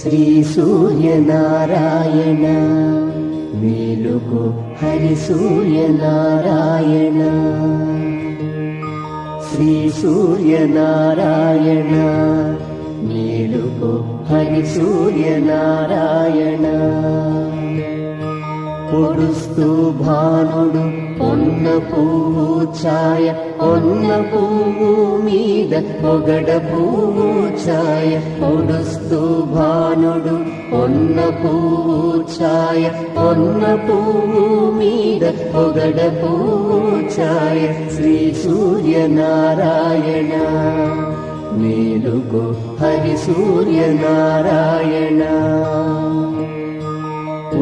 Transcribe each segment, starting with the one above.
శ్రీ సూర్యనారాయణ మేలుకో హరి సూర్యనారాయణ శ్రీ సూర్యనారాయణ మేలుకో హరి సూర్యనారాయణ పొడుస్తూ భానుడు పొన్న పువ్వు ఛాయ పొన్న పువ్వు మీద పొగడ పువ్వు ఛాయ పొడుస్తూ భానుడు పొన్న పువ్వు ఛాయ పొన్న పువ్వు మీద పొగడ పువ్వు ఛాయ శ్రీ సూర్యనారాయణ మేలుకో హరి సూర్యనారాయణ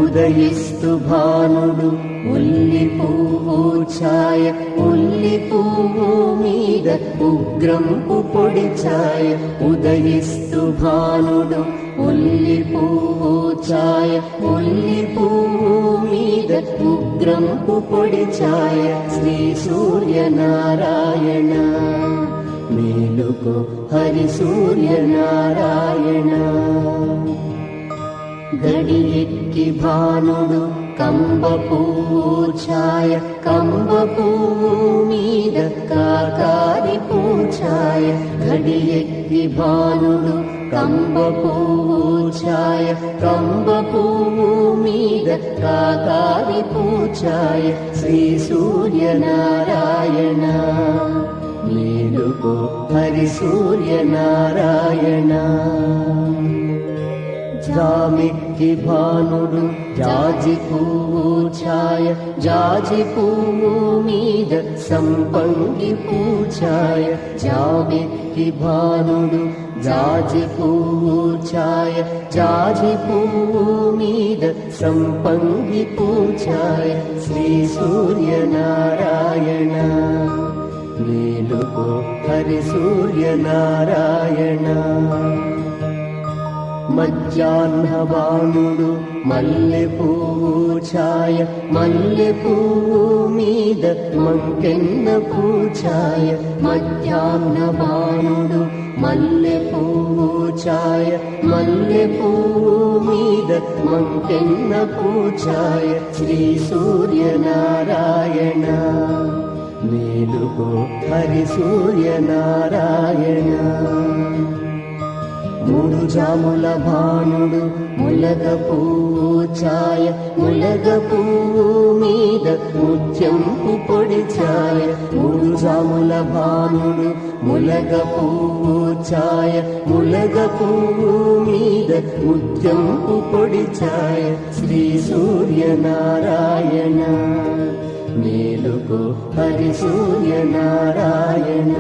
ఉదయిస్తు భానుడు ఉల్లి పువ్వు ఛాయ ఉల్లి పువ్వు మీద ఉగ్రంపు పొడి ఛాయ ఉదయిస్తు భానుడు ఉల్లి పువ్వు ఛాయ ఉల్లి పువ్వు మీద ఉగ్రంపు పొడి ఛాయ శ్రీ సూర్యనారాయణ మేలుకో హరి సూర్యనారాయణ గడియెక్కి భానుడు కంబ పువ్వు ఛాయ కంబ పువ్వు మీద కాకారి పూఛాయ గడియెక్కి భానుడు కంబ పువ్వు ఛాయ కంబ పువ్వు మీద కాకారి పూఛాయ శ్రీ సూర్యనారాయణ మేలుకో హరి సూర్యనారాయణ జామిక్కి భానుడు జాజి పువ్వు ఛాయ జాజి పువ్వు మీద సంపంగి పూఛాయ జామిక్కి భానుడు జాజి పువ్వు ఛాయ జాజి పువ్వు మీద సంపంగి పూఛాయ శ్రీ సూర్యనారాయణ మేలుకో హరి సూర్యనారాయణ మధ్యాహ్న భానుడు మల్లె పువ్వు ఛాయ మల్లె పువ్వు మీద మంకెన్న పూఛాయ మధ్యాహ్న భానుడు మల్లె పువ్వు ఛాయ మల్లె పువ్వు మీద మంకెన్న పూఛాయ శ్రీ సూర్యనారాయణ మేలుకో హరి సూర్యనారాయణ మూడు జాముల భానుడు ములగ పువ్వు ఛాయ ములగ పువ్వు మీద ముత్యంపు పొడి ఛాయ మూడు జాముల భానుడు ములగ పువ్వు ఛాయ ములగ పువ్వు మీద ముత్యంపు పొడి ఛాయ శ్రీ సూర్యనారాయణ మేలుకో హరి సూర్యనారాయణ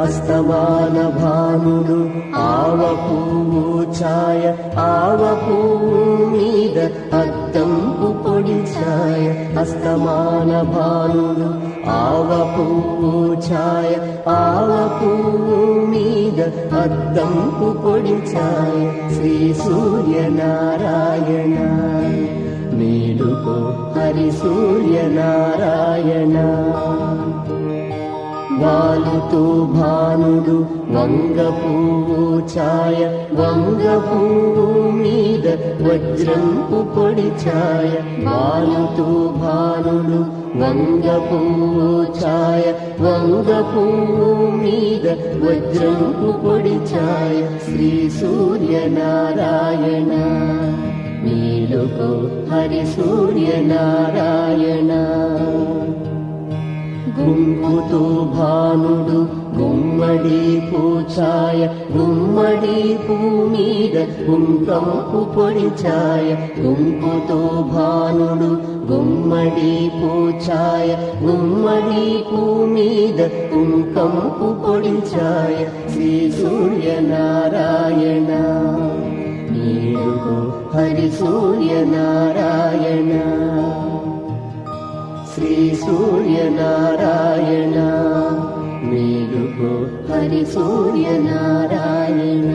అస్తమాన భానుడు ఆవ పువ్వు ఛాయ ఆవ పువ్వు మీద అద్దంపు పొడి ఛాయ అస్తమాన భానుడు ఆవ పువ్వు ఛాయ ఆవ పువ్వు మీద అద్దంపు పొడి ఛాయ శ్రీ సూర్యనారాయణ మేలుకో హరి సూర్యనారాయణ వాలుతూ భానుడు వంగ పువ్వు ఛాయ వంగ పువ్వు మీద వజ్రంపు పొడి ఛాయ వాలుతూ భానుడు వంగ పువ్వు ఛాయ వంగ పువ్వు మీద వజ్రంపు పొడి ఛాయ శ్రీ సూర్యనారాయణ మేలుకో హరి సూర్యనారాయణ గుంపుతూ భానుడు గుమ్మడి పూఛాయ గుమ్మడి పూ మీద కుంకంపు పొడి ఛాయ గుంపుతూ భానుడు గుమ్మడి పూఛాయ గుమ్మడి పూ మీద కుంకంపు పొడి ఛాయ శ్రీ సూర్యనారాయణ మేలుకో హరి సూర్యనారాయణ శ్రీ సూర్యనారాయణ మేలుకో హరి సూర్యనారాయణ